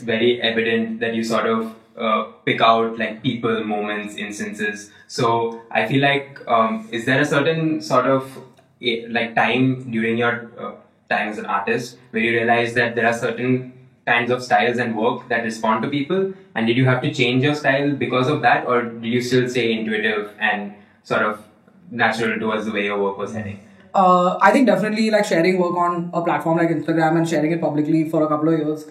very evident that you sort of pick out like people, moments, instances. So I feel like, is there a certain sort of like time during your time as an artist where you realize that there are certain kinds of styles and work that respond to people, and did you have to change your style because of that, or did you still stay intuitive and sort of natural towards the way your work was heading? I think definitely like sharing work on a platform like Instagram and sharing it publicly for a couple of years,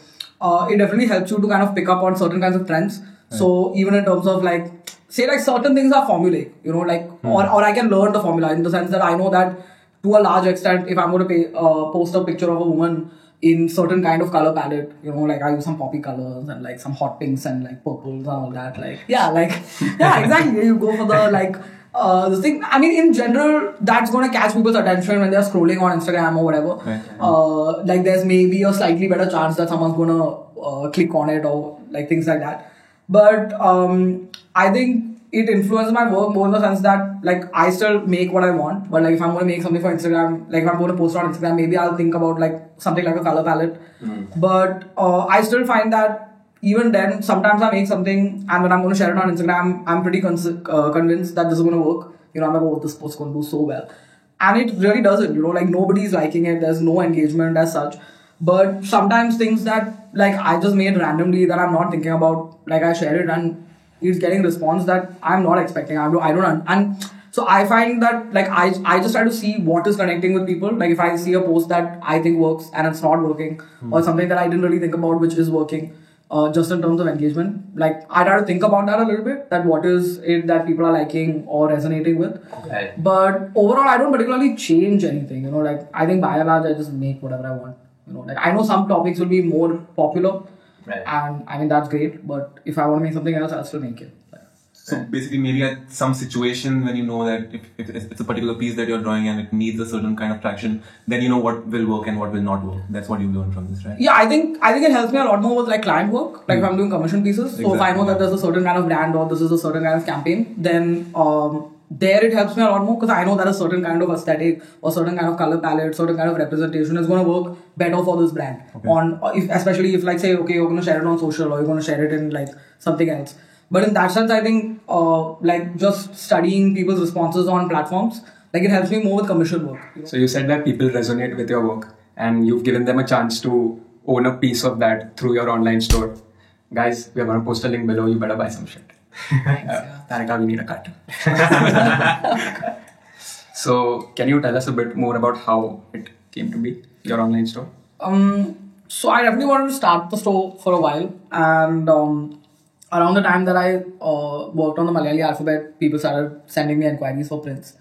it definitely helps you to kind of pick up on certain kinds of trends. Right. So even in terms of like, say like certain things are formulaic, you know, like, or I can learn the formula in the sense that I know that to a large extent, if I'm going to post a picture of a woman in certain kind of color palette, you know, like I use some poppy colors and like some hot pinks and like purples and all that, like, yeah, exactly. You go for the like, this thing, I mean, in general, that's going to catch people's attention when they're scrolling on Instagram or whatever. Right. Like, there's maybe a slightly better chance that someone's going to click on it or like things like that. But I think it influences my work more in the sense that like I still make what I want, but like if I'm going to make something for Instagram, like if I'm going to post on Instagram, maybe I'll think about like something like a color palette. But I still find that even then, sometimes I make something and when I'm going to share it on Instagram, I'm pretty convinced that this is going to work. You know, I'm like, oh, this post is going to do so well. And it really doesn't, you know, like nobody's liking it. There's no engagement as such. But sometimes things that like I just made randomly that I'm not thinking about, like I share it and it's getting response that I'm not expecting. I don't. And so I find that like I just try to see what is connecting with people. Like if I see a post that I think works and it's not working, or something that I didn't really think about which is working, just in terms of engagement, like I try to think about that a little bit, that what is it that people are liking or resonating with. Okay. But overall, I don't particularly change anything. You know, like I think by and large, I just make whatever I want. You know, like I know some topics will be more popular. Right. And I mean, that's great, but if I want to make something else, I'll still make it. So basically, maybe at some situation when you know that if it's a particular piece that you're drawing and it needs a certain kind of traction, then you know what will work and what will not work. That's what you learn from this, right? Yeah, I think it helps me a lot more with like client work. Like if I'm doing commission pieces, so exactly. If I know that there's a certain kind of brand or this is a certain kind of campaign, then there it helps me a lot more because I know that a certain kind of aesthetic or certain kind of color palette, certain kind of representation is going to work better for this brand. Okay. Especially if like say, okay, you're going to share it on social or you're going to share it in like something else. But in that sense, I think like just studying people's responses on platforms, like it helps me more with commercial work. You know? So you said that people resonate with your work and you've given them a chance to own a piece of that through your online store. Guys, we are going to post a link below. You better buy some shit. Thanks, Tanika, we need a cut. So can you tell us a bit more about how it came to be, your online store? So I definitely wanted to start the store for a while, and around the time that I worked on the Malayali alphabet, people started sending me inquiries for prints.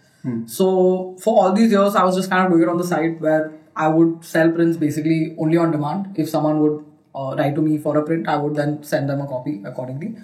So for all these years, I was just kind of doing it on the side where I would sell prints basically only on demand. If someone would write to me for a print, I would then send them a copy accordingly.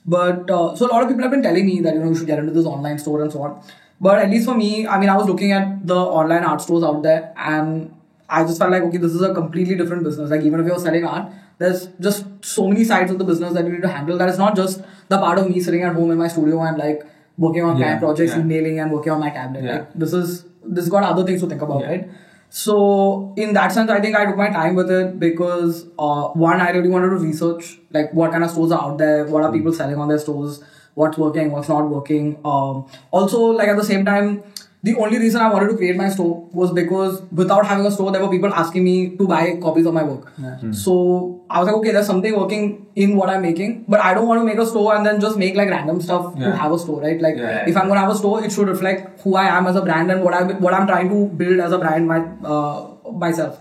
But so a lot of people have been telling me that, you know, you should get into this online store and so on. But at least for me, I mean, I was looking at the online art stores out there and I just felt like, okay, this is a completely different business. Like even if you're selling art, there's just so many sides of the business that you need to handle. That it's not just the part of me sitting at home in my studio and like working on client projects, emailing and working on my tablet. Like this got other things to think about, right? So in that sense, I think I took my time with it because one, I really wanted to research like what kind of stores are out there, what are people selling on their stores, what's working, what's not working. Also, like at the same time, the only reason I wanted to create my store was because without having a store, there were people asking me to buy copies of my work. So I was like, okay, there's something working in what I'm making, but I don't want to make a store and then just make like random stuff to have a store, right? Like if I'm going to have a store, it should reflect who I am as a brand and what I'm trying to build as a brand myself.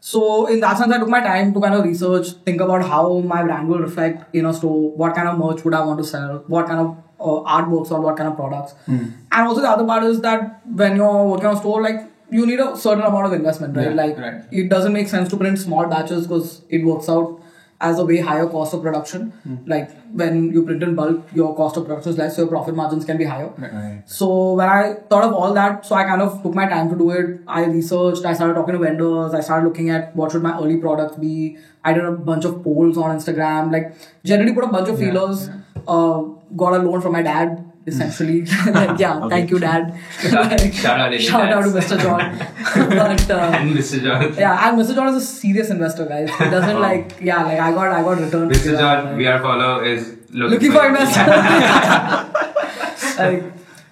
So in that sense, I took my time to kind of research, think about how my brand will reflect in a store, what kind of merch would I want to sell, what kind of artworks or what kind of products. And also the other part is that when you're working on a store, like you need a certain amount of investment, right? It doesn't make sense to print small batches because it works out as a way higher cost of production. Like when you print in bulk, your cost of production is less, so your profit margins can be higher. So when I thought of all that, so I kind of took my time to do it. I researched, I started talking to vendors, I started looking at what should my early products be. I did a bunch of polls on Instagram, like generally put a bunch of feelers, got a loan from my dad. essentially. Like, yeah, Okay. thank you, Dad. Shout out any Shout out to dads. Mr. John. But And Mr. John. yeah, and Mr. John is a serious investor, guys. He doesn't Oh. like I got returned. Mr. John, we are follow is Looking for investor. Like,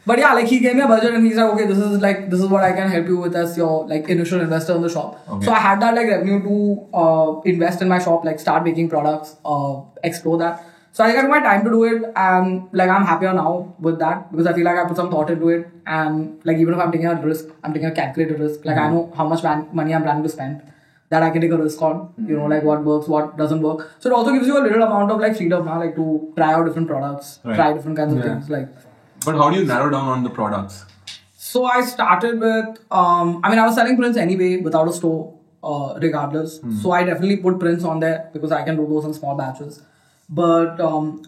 but yeah, like he gave me a budget and he's like, okay, this is what I can help you with as your like initial investor in the shop. Okay. So I had that like revenue to invest in my shop, like start making products, explore that. So I got my time to do it, and like I'm happier now with that because I feel like I put some thought into it, and like even if I'm taking a risk, I'm taking a calculated risk. Like I know how much money I'm planning to spend, that I can take a risk on. You know, like what works, what doesn't work. So it also gives you a little amount of like freedom now, like to try out different products, Right. try different kinds of Yeah. things, like. But how do you narrow down on the products? So I started with, I was selling prints anyway without a store, regardless. So I definitely put prints on there because I can do those in small batches. But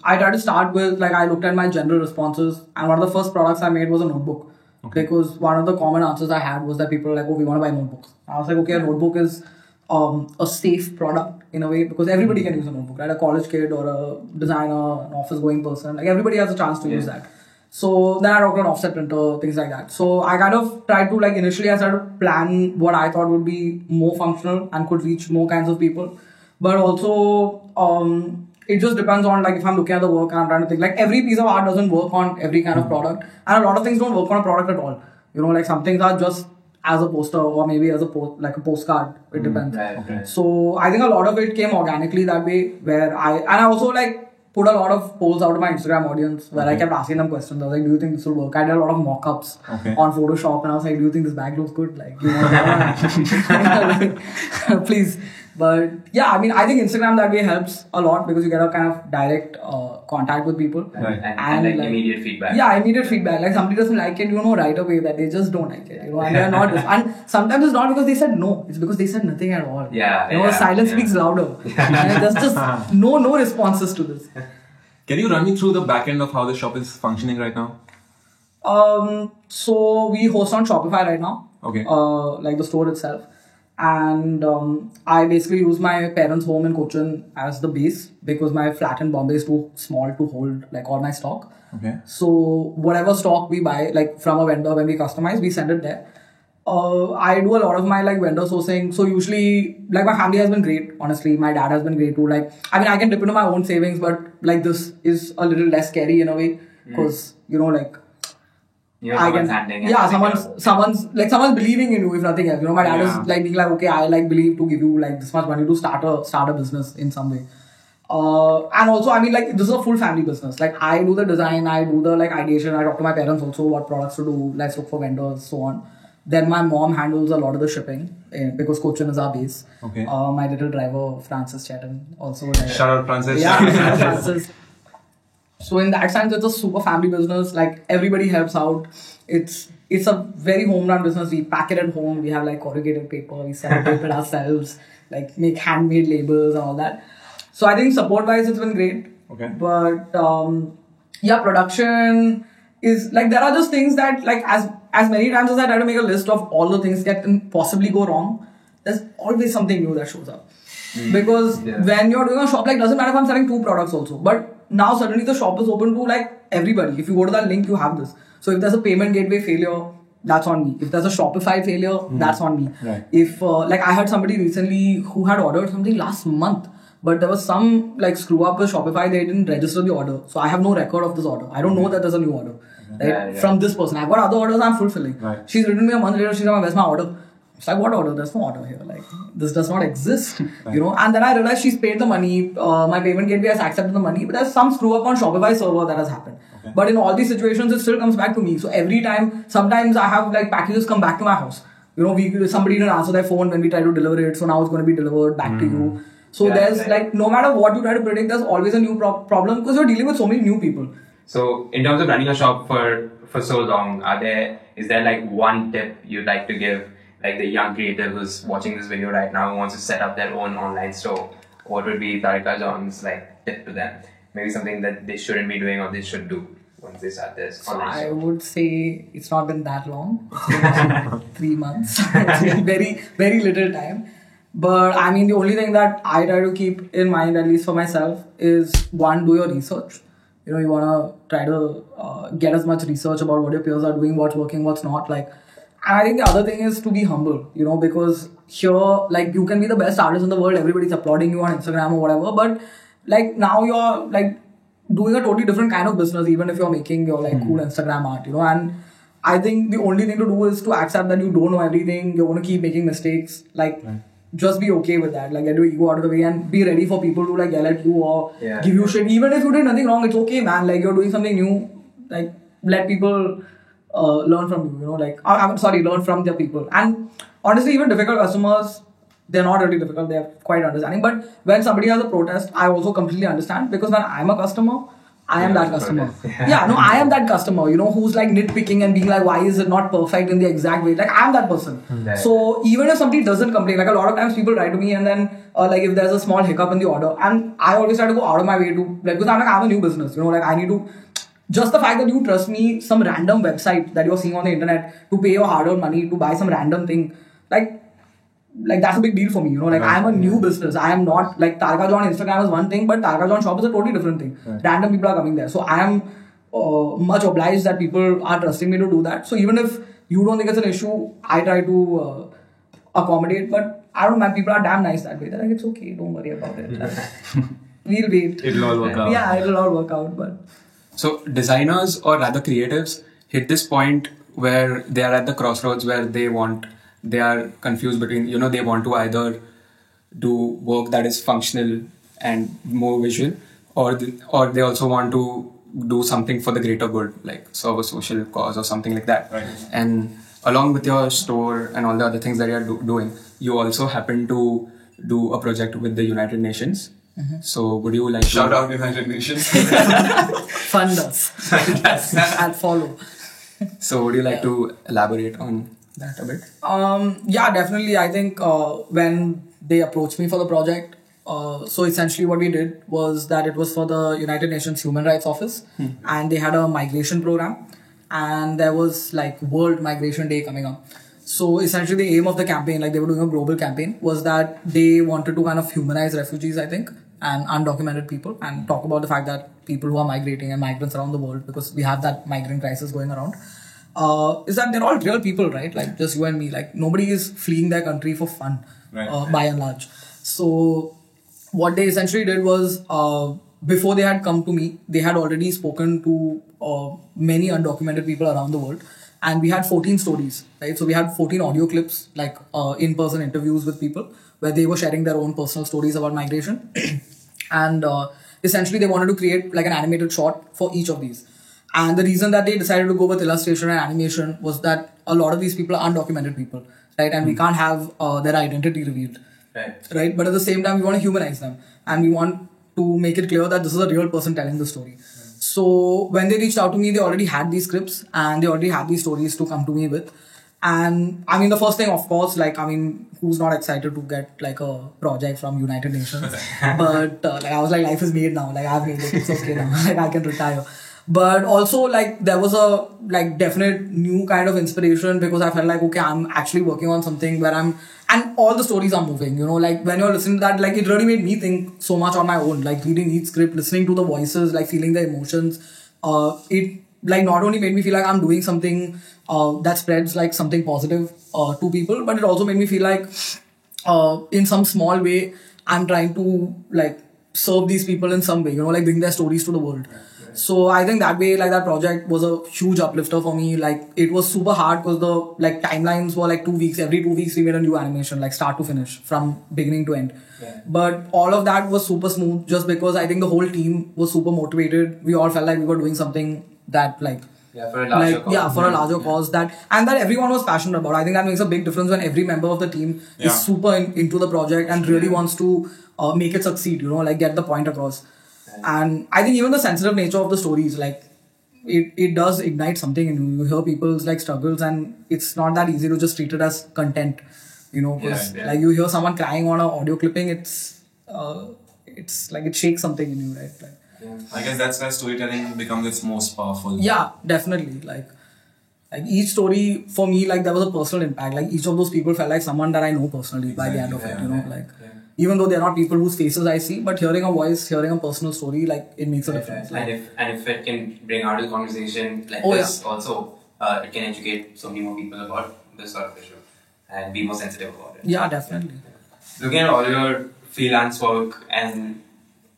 I tried to start with, like, I looked at my general responses, and one of the first products I made was a notebook. Because one of the common answers I had was that people were like, oh, we want to buy notebooks. I was like, okay, a notebook is a safe product in a way because everybody can use a notebook, right? A college kid or a designer, an office going person, like everybody has a chance to use that. So then I worked on offset printer, things like that. So I kind of tried to, like, initially I started to plan what I thought would be more functional and could reach more kinds of people. But also, it just depends on, like, if I'm looking at the work and I'm trying to think, like, every piece of art doesn't work on every kind of product. And a lot of things don't work on a product at all. You know, like, some things are just as a poster or maybe as a postcard. It depends. Right, okay. So I think a lot of it came organically that way, where I also, like, put a lot of polls out to my Instagram audience where I kept asking them questions. I was like, do you think this will work? I did a lot of mock-ups on Photoshop, and I was like, do you think this bag looks good? Like, you know, please. But yeah, I mean, I think Instagram that way helps a lot because you get a kind of direct contact with people. Right. And like immediate feedback. Yeah, immediate feedback. Like, somebody doesn't like it, you know right away that they just don't like it. You know, and they're not. And sometimes it's not because they said no; it's because they said nothing at all. Yeah, you know, yeah, silence yeah. speaks louder. And there's just no responses to this. Can you run me through the back end of how the shop is functioning right now? So we host on Shopify right now. Okay. Like the store itself. And I basically use my parents' home in Cochin as the base because my flat in Bombay is too small to hold like all my stock. Okay. So whatever stock we buy, like from a vendor, when we customize, we send it there. I do a lot of my like vendor sourcing. So usually, like, my family has been great. Honestly, my dad has been great too. Like, I mean, I can dip into my own savings, but like this is a little less scary in a way because you know, like, You know, I someone's can, handling it. yeah, someone's believing in you if nothing else. You know, my dad Yeah. is like being like, okay, I like believe to give you like this much money to start a business in some way. And also, I mean, like, this is a full family business. Like, I do the design, I do the like ideation, I talk to my parents also what products to do, let's look for vendors, so on. Then my mom handles a lot of the shipping because Cochin is our base. Okay. My little driver, Francis Chetton, also. Like, Shout out Francis. yeah, Francis. So in that sense, it's a super family business. Like, everybody helps out. It's a very home run business. We pack it at home. We have like corrugated paper. We celebrate it ourselves. Like, make handmade labels and all that. So I think support wise, it's been great. Okay. But yeah, production is like, there are just things that, like, as many times as I try to make a list of all the things that can possibly go wrong, there's always something new that shows up. Because when you're doing a shop, like, doesn't matter if I'm selling 2 products also, but now suddenly the shop is open to like everybody. If you go to that link, you have this. So if there's a payment gateway failure, that's on me. If there's a Shopify failure, that's on me. Right. If like, I had somebody recently who had ordered something last month, but there was some like screw up with Shopify, they didn't register the order. So I have no record of this order. I don't know that there's a new order. Right? Yeah. From this person. I've got other orders I'm fulfilling. Right. She's written me a month later, she's like, where's my order? It's like, what order? There's no order here. Like, this does not exist. You know? And then I realized she's paid the money. My payment gateway has accepted the money, but there's some screw up on Shopify server that has happened. Okay. But in all these situations, it still comes back to me. So every time, sometimes I have like packages come back to my house. You know, somebody didn't answer their phone when we try to deliver it, so now it's going to be delivered back to you. So Yeah, there's right. like, no matter what you try to predict, there's always a new problem because you're dealing with so many new people. So in terms of running a shop for so long, is there like one tip you'd like to give, like the young creative who's watching this video right now who wants to set up their own online store? What would be Tarika John's like tip to them? Maybe something that they shouldn't be doing or they should do once they start this So online I store. would say it's not been that long. It's been like 3 months. It's been very, very little time. But I mean, the only thing that I try to keep in mind, at least for myself, is one, do your research. you want to try to get as much research about what your peers are doing, what's working, what's not. Like, and I think the other thing is to be humble, because here, like, you can be the best artist in the world, everybody's applauding you on Instagram or whatever, but like now you're like doing a totally different kind of business, even if you're making your like cool Instagram art, and I think the only thing to do is to accept that you don't know everything, you're going to keep making mistakes, like just be okay with that, like get your ego out of the way and be ready for people to like yell at you or give you shit. Even if you did nothing wrong, it's okay, man, like you're doing something new, like let people learn from you, like learn from their people. And honestly, even difficult customers, they're not really difficult, they're quite understanding. But when somebody has a protest, I also completely understand, because when I'm a customer, I am that customer. I am that customer, who's like nitpicking and being like, why is it not perfect in the exact way? Like, I'm that person. So even if somebody doesn't complain, like a lot of times people write to me and then like if there's a small hiccup in the order, and I always try to go out of my way to, like, because I'm like, I have a new business, like I need to, just the fact that you trust me, some random website that you're seeing on the internet to pay your hard-earned money to buy some random thing, like that's a big deal for me, like I'm a new business. I am not like Tarka John Instagram is one thing, but Tarka John shop is a totally different thing. Random people are coming there, so I am much obliged that people are trusting me to do that. So even if you don't think it's an issue, I try to accommodate. But I don't know, man, people are damn nice that way. They're like, it's okay, don't worry about it. We'll wait. It'll all work out. Yeah, it'll all work out. But so designers, or rather creatives, hit this point where they are at the crossroads where they are confused between, they want to either do work that is functional and more visual, or they also want to do something for the greater good, like serve a social cause or something like that. Right. And along with your store and all the other things that you are doing, you also happen to do a project with the United Nations. So would you like Shout out United Nations. fund us and follow. So would you like to elaborate on that a bit? Yeah, definitely. I think when they approached me for the project, so essentially what we did was that it was for the United Nations Human Rights Office, and they had a migration program, and there was like World Migration Day coming up. So essentially the aim of the campaign, like they were doing a global campaign, was that they wanted to kind of humanize refugees, I think, and undocumented people, and talk about the fact that people who are migrating and migrants around the world, because we have that migrant crisis going around, is that they're all real people, right? Like just you and me. Like nobody is fleeing their country for fun, by and large. So what they essentially did was, before they had come to me, they had already spoken to many undocumented people around the world, and we had 14 stories, right? So we had 14 audio clips, like in-person interviews with people where they were sharing their own personal stories about migration, and essentially they wanted to create like an animated short for each of these. And the reason that they decided to go with illustration and animation was that a lot of these people are undocumented people, right? And we can't have their identity revealed, right? But at the same time, we want to humanize them, and we want to make it clear that this is a real person telling the story. So when they reached out to me, they already had these scripts and they already had these stories to come to me with. And I mean, the first thing, of course, like, I mean, who's not excited to get like a project from United Nations? But like, I was like, life is made now. Like, I've made it. It's okay now. Like, I can retire. But also, like, there was a like definite new kind of inspiration, because I felt like, okay, I'm actually working on something where and all the stories are moving, like when you're listening to that, like it really made me think so much on my own, like reading each script, listening to the voices, like feeling the emotions. It like not only made me feel like I'm doing something that spreads like something positive to people, but it also made me feel like in some small way, I'm trying to like serve these people in some way, like bring their stories to the world. So I think that way, like that project was a huge uplifter for me. Like it was super hard because the like timelines were like 2 weeks. Every 2 weeks we made a new animation, like start to finish, from beginning to end. But all of that was super smooth, just because I think the whole team was super motivated. We all felt like we were doing something that like for a larger cause. For a larger cause, that everyone was passionate about. I think that makes a big difference when every member of the team is super into the project and really wants to make it succeed, like get the point across. And I think even the sensitive nature of the stories, like it does ignite something in you. You hear people's like struggles, and it's not that easy to just treat it as content, because like you hear someone crying on an audio clipping, it's like it shakes something in you, right? Like, I guess that's where storytelling becomes its most powerful. Yeah, definitely. Like each story for me, like there was a personal impact. Like each of those people felt like someone that I know personally by the end of it, like. even though they're not people whose faces I see, but hearing a voice, hearing a personal story, like it makes a difference. And if it can bring out a conversation like this, also it can educate so many more people about this sort of issue and be more sensitive about it. Yeah, definitely. Looking at all your freelance work and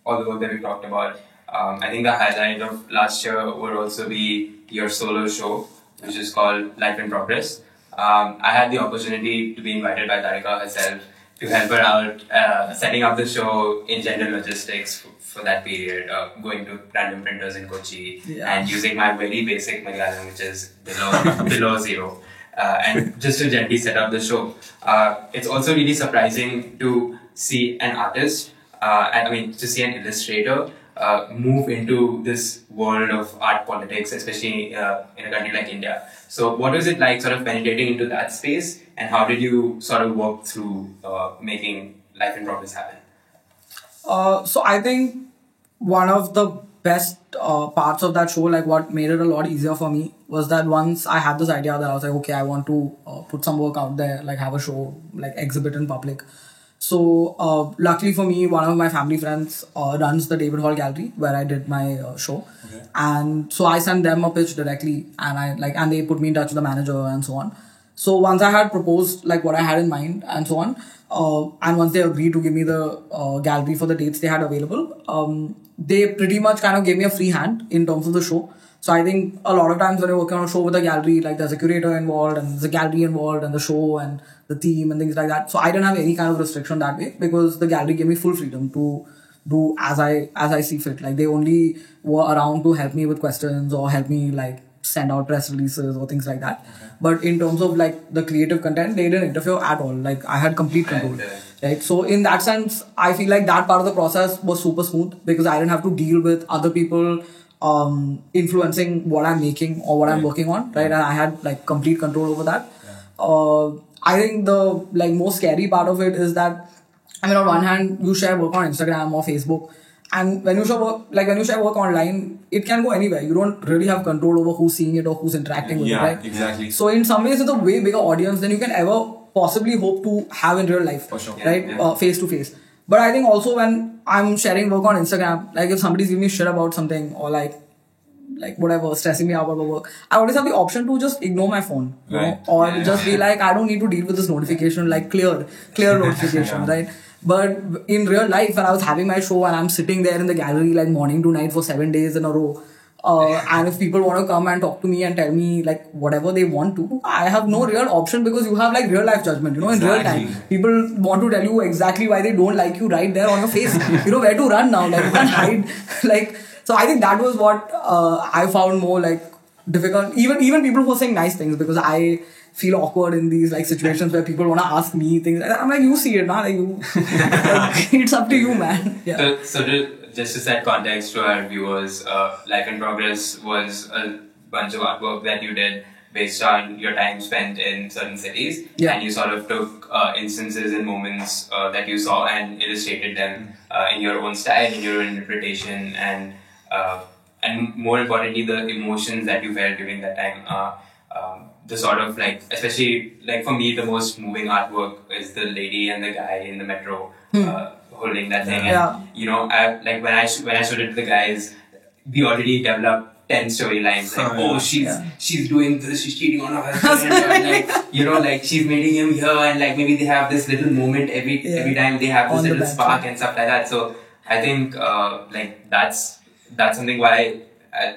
all the work that we talked about, I think the highlight of last year would also be your solo show, which is called Life in Progress. I had the opportunity to be invited by Tarika herself to help her out setting up the show in general logistics for that period, going to random printers in Kochi and using my very basic Malayalam, which is below zero, and just to gently set up the show. It's also really surprising to see an artist, to see an illustrator move into this world of art politics, especially in a country like India. So what was it like sort of penetrating into that space, and how did you sort of work through making Life in Progress happen? So I think one of the best parts of that show, like what made it a lot easier for me, was that once I had this idea that I was like, okay, I want to put some work out there, like have a show, like exhibit in public. So luckily for me, one of my family friends runs the David Hall Gallery where I did my show, and so I sent them a pitch directly, and they put me in touch with the manager and so on. So once I had proposed like what I had in mind and so on, and once they agreed to give me the gallery for the dates they had available, they pretty much kind of gave me a free hand in terms of the show. So I think a lot of times when you're working on a show with a gallery, like there's a curator involved and there's a gallery involved and the show and the theme and things like that. So I didn't have any kind of restriction that way because the gallery gave me full freedom to do as I see fit. Like they only were around to help me with questions or help me like send out press releases or things like that. But in terms of like the creative content, they didn't interfere at all. Like I had complete control. Right. So in that sense, I feel like that part of the process was super smooth because I didn't have to deal with other people influencing what I'm making or what I'm working on, right? And I had like complete control over that. I think the like most scary part of it is that, I mean, on one hand, you share work on Instagram or Facebook, and when you share work online, it can go anywhere. You don't really have control over who's seeing it or who's interacting with it, right? Exactly. So in some ways, it's a way bigger audience than you can ever possibly hope to have in real life, right? Face to face. But I think also when I'm sharing work on Instagram, like if somebody's giving me shit about something or like whatever, stressing me out about work, I always have the option to just ignore my phone, you know, or just be like, I don't need to deal with this notification, like clear notification, right? But in real life, when I was having my show and I'm sitting there in the gallery like morning to night for 7 days in a row, and if people want to come and talk to me and tell me like whatever they want to, I have no real option because you have like real life judgment, you know, in real time. People want to tell you exactly why they don't like you right there on your face. You know where to run now, like you can't hide. Like, so I think that was what I found more like difficult. Even people who are saying nice things, because I feel awkward in these like situations where people want to ask me things. I'm like, you see it, man. Like, it's up to you, man. Yeah. So just to set context to our viewers, Life in Progress was a bunch of artwork that you did based on your time spent in certain cities, and you sort of took instances and moments that you saw and illustrated them in your own style, in your own interpretation, and more importantly, the emotions that you felt during that time. The sort of like, especially like for me, the most moving artwork is the lady and the guy in the metro holding that thing. And, you know, like when I showed it to the guys, we already developed 10 storylines. Like, she's doing this, she's cheating on her husband, or like, you know, like she's meeting him here, and like maybe they have this little moment every time they have this little spark and stuff like that. So I think like that's something why.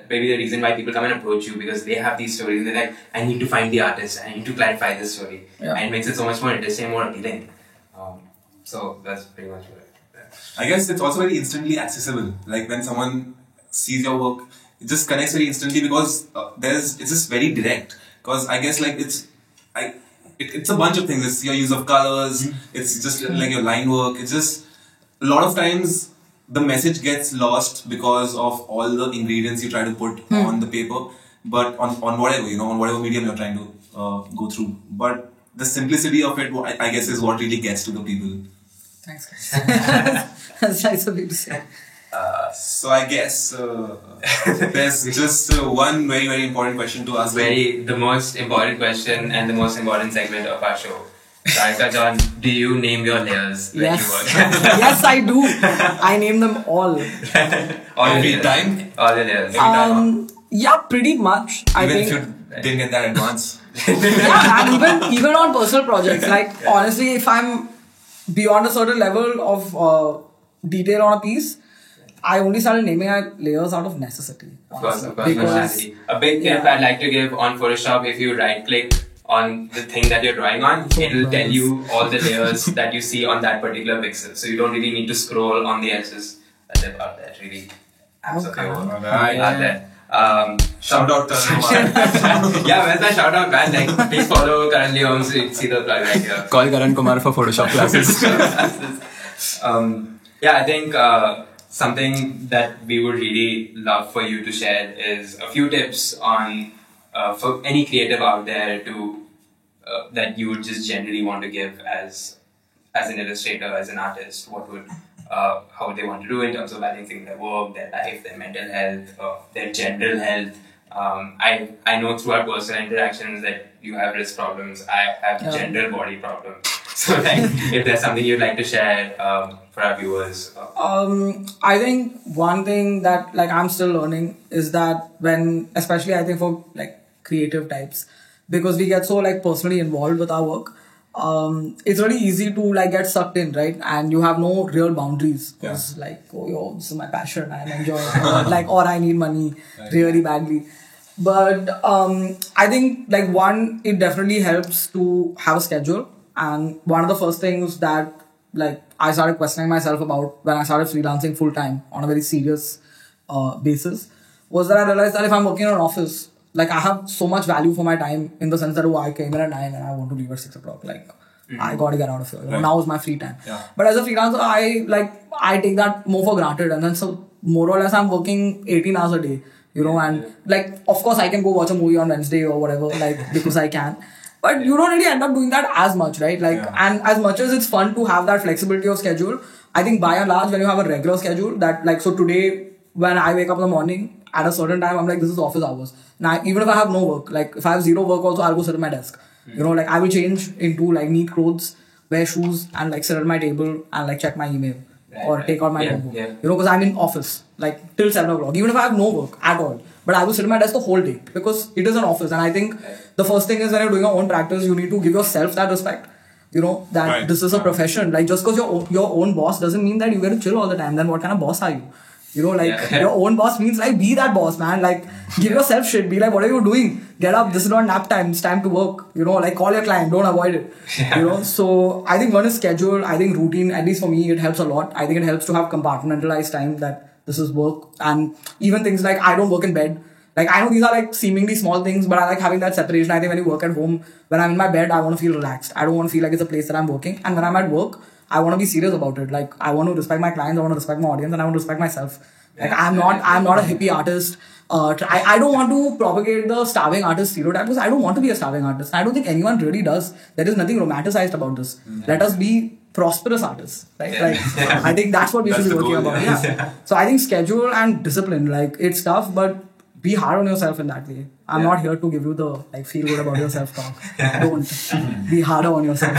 Maybe the reason why people come and approach you, because they have these stories and they're like, I need to find the artist, I need to clarify this story, and it makes it so much more interesting, more appealing. So that's pretty much what I guess it's also very instantly accessible. Like when someone sees your work, it just connects very instantly because it's just very direct. Because I guess like it's a bunch of things. It's your use of colors. It's just like your line work. It's just a lot of times the message gets lost because of all the ingredients you try to put on the paper, but on whatever, you know, on whatever medium you're trying to go through. But the simplicity of it, I guess, is what really gets to the people. Thanks, guys. That's nice of you to say. So I guess there's just one very, very important question to ask. the most important question and the most important segment of our show. Tarika John, do you name your layers when Yes. you work? Yes, I do. I name them all. All Every your layers. time? All the layers. Yeah, pretty much. I Even think. if you didn't get that advance. Yeah, and even on personal projects, like honestly, if I'm beyond a certain level of detail on a piece, I only started naming layers out of necessity. Of course, Because- necessity. A big tip Yeah. I'd like to give on Photoshop: if you right click on the thing that you're drawing on, it'll tell you all the layers that you see on that particular pixel. So you don't really need to scroll on the edges. A tip out there, really. So Okay. they were Alright. out there. Shout out to Yeah, where's my shout out, man? Like, please follow Karan Leon, so you can see the plug right here. Call Karan Kumar for Photoshop classes. Yeah, I think something that we would really love for you to share is a few tips on for any creative out there to that you would just generally want to give as an illustrator, as an artist. What would how they want to do in terms of balancing their work, their life, their mental health, their general health. I know through our personal interactions that you have wrist problems. I have general body problems. So, like, if there's something you'd like to share for our viewers. I think one thing that like I'm still learning is that when, especially I think for like creative types, because we get so like personally involved with our work, it's really easy to like get sucked in, right? And you have no real boundaries. Because like, oh yo, this is my passion, I'm enjoying it. Like, or I need money really badly. But I think like one, it definitely helps to have a schedule. And one of the first things that like I started questioning myself about when I started freelancing full time on a very serious basis was that I realized that if I'm working in an office, like I have so much value for my time in the sense that I came in at 9 and I want to leave at 6 o'clock. Like I gotta get out of here. You know, now is my free time. Yeah. But as a freelancer, I take that more for granted, and then so more or less I'm working 18 hours a day. You know, and like of course I can go watch a movie on Wednesday or whatever, like because I can. But you don't really end up doing that as much, right? Like, and as much as it's fun to have that flexibility of schedule, I think by and large, when you have a regular schedule, that like, so today, when I wake up in the morning at a certain time, I'm like, this is office hours. Now, even if I have no work, like if I have zero work also, I'll go sit at my desk. You know, like I will change into like neat clothes, wear shoes, and like sit at my table and like check my email or take out my notebook. You know, because I'm in office like till 7 o'clock, even if I have no work at all. But I will sit at my desk the whole day because it is an office. And I think the first thing is when you're doing your own practice, you need to give yourself that respect. You know, that this is a profession. Like just because you're your own boss doesn't mean that you get to chill all the time. Then what kind of boss are you? You know, like your own boss means like be that boss, man. Like give yourself shit. Be like, what are you doing? Get up. This is not nap time. It's time to work. You know, like call your client. Don't avoid it. You know, so I think one is schedule. I think routine, at least for me, it helps a lot. I think it helps to have compartmentalized time that this is work. And even things like I don't work in bed. Like I know these are like seemingly small things, but I like having that separation. I think when you work at home, when I'm in my bed, I want to feel relaxed. I don't want to feel like it's a place that I'm working. And when I'm at work, I want to be serious about it. Like I want to respect my clients, I want to respect my audience, and I want to respect myself. Like I'm not a hippie artist. I don't want to propagate the starving artist stereotype because I don't want to be a starving artist. I don't think anyone really does. There is nothing romanticized about this. Let us be prosperous artists, right? Like I think that's what we should be working about. Yeah. So I think schedule and discipline, like it's tough, but be hard on yourself in that way. I'm not here to give you the like feel good about yourself talk. Don't be harder on yourself.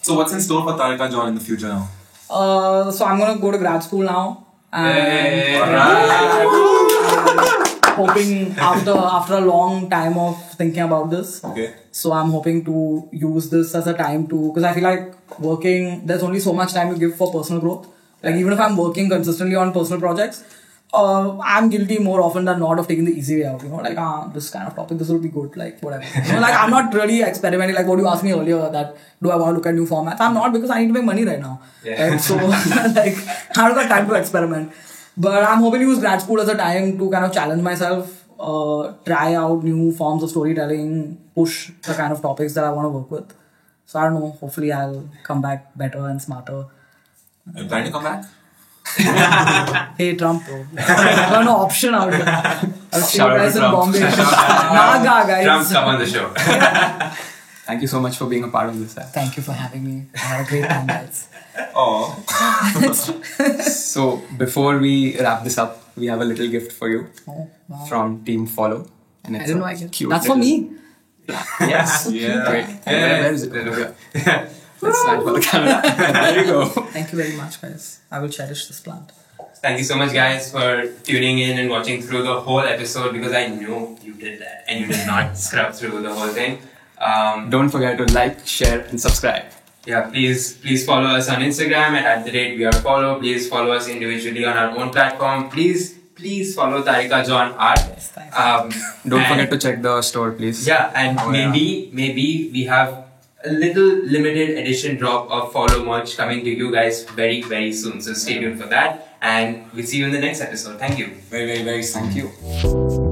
So what's in store for Tarika John in the future now? So I'm gonna go to grad school now. And hoping after a long time of thinking about this. Okay. So I'm hoping to use this as a time to, because I feel like working, there's only so much time to give for personal growth. Like even if I'm working consistently on personal projects, I'm guilty more often than not of taking the easy way out. You know, like this kind of topic, this will be good, like whatever. You know, like I'm not really experimenting. Like what you asked me earlier, that do I want to look at new formats? I'm not, because I need to make money right now. Right? So like I don't got time to experiment. But I'm hoping to use grad school as a time to kind of challenge myself, try out new forms of storytelling, push the kind of topics that I want to work with. So I don't know. Hopefully I'll come back better and smarter. Are you planning to come back? Hey Trump, bro. I got no option out here. I'll see you Shout out guys to in Trump. Bombay. Naga, guys. Trump, come on the show. Thank you so much for being a part of this. Thank you for having me. I had a great time, guys. Oh. So before we wrap this up, we have a little gift for you Oh, wow. from Team Follow. And it's I didn't know a I get. cute That's for little- me. Yes. Yeah. Wait. Yeah. Where is it? Yeah. Let's stand for the camera. There you go. Thank you very much, guys. I will cherish this plant. Thank you so much, guys, for tuning in and watching through the whole episode, because I know you did that and you did not scrub through the whole thing. Don't forget to like, share, and subscribe. Yeah, please follow us on Instagram at @wearefollow. Please follow us individually on our own platform. Please follow Tarika John Art. Yes, thanks. Don't forget to check the store, please. Yeah, and maybe we have a little limited edition drop of follow merch coming to you guys very, very soon. So stay tuned for that, and we'll see you in the next episode. Thank you. Very, very, very soon. Thank you.